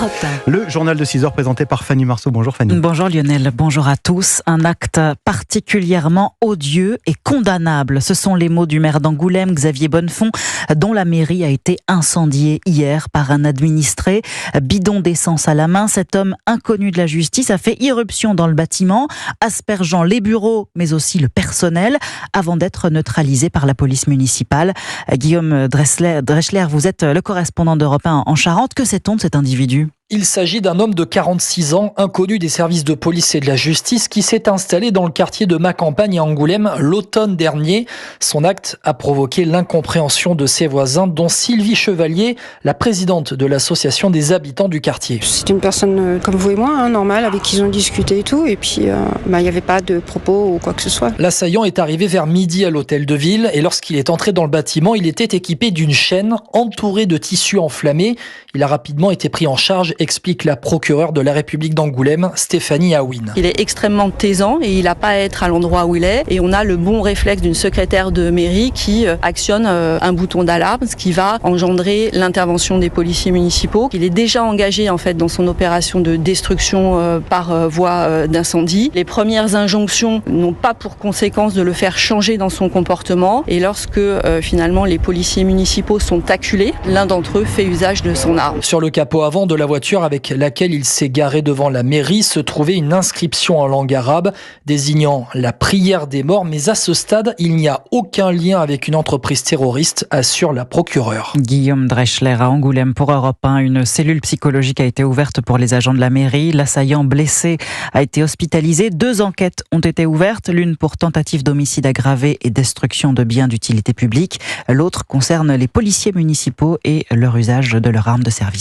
Europe 1. Le journal de 6 heures présenté par Fanny Marceau. Bonjour Fanny. Bonjour Lionel, bonjour à tous. Un acte particulièrement odieux et condamnable. Ce sont les mots du maire d'Angoulême, Xavier Bonnefond, dont la mairie a été incendiée hier par un administré. Bidon d'essence à la main, cet homme inconnu de la justice a fait irruption dans le bâtiment, aspergeant les bureaux mais aussi le personnel, avant d'être neutralisé par la police municipale. Guillaume Dreschler, vous êtes le correspondant d'Europe 1 en Charente. Que sait-on de cet individu ? Il s'agit d'un homme de 46 ans, inconnu des services de police et de la justice, qui s'est installé dans le quartier de Macampagne à Angoulême l'automne dernier. Son acte a provoqué l'incompréhension de ses voisins, dont Sylvie Chevalier, la présidente de l'association des habitants du quartier. C'est une personne comme vous et moi, normale, avec qui ils ont discuté et tout, et puis il n'y avait pas de propos ou quoi que ce soit. L'assaillant est arrivé vers midi à l'hôtel de ville, et lorsqu'il est entré dans le bâtiment, il était équipé d'une chaîne entourée de tissus enflammés. Il a rapidement été pris en charge, explique la procureure de la République d'Angoulême, Stéphanie Aouine. Il est extrêmement taisant et il n'a pas à être à l'endroit où il est. Et on a le bon réflexe d'une secrétaire de mairie qui actionne un bouton d'alarme, ce qui va engendrer l'intervention des policiers municipaux. Il est déjà engagé en fait dans son opération de destruction par voie d'incendie. Les premières injonctions n'ont pas pour conséquence de le faire changer dans son comportement. Et lorsque finalement les policiers municipaux sont acculés, l'un d'entre eux fait usage de son arme. Sur le capot avant de la voiture avec laquelle il s'est garé devant la mairie se trouvait une inscription en langue arabe désignant la prière des morts, mais à ce stade, il n'y a aucun lien avec une entreprise terroriste, assure la procureure. Guillaume Dreschler à Angoulême pour Europe 1. Une cellule psychologique a été ouverte pour les agents de la mairie. L'assaillant blessé a été hospitalisé. 2 enquêtes ont été ouvertes, l'une pour tentative d'homicide aggravé et destruction de biens d'utilité publique. L'autre concerne les policiers municipaux et leur usage de leur arme de service.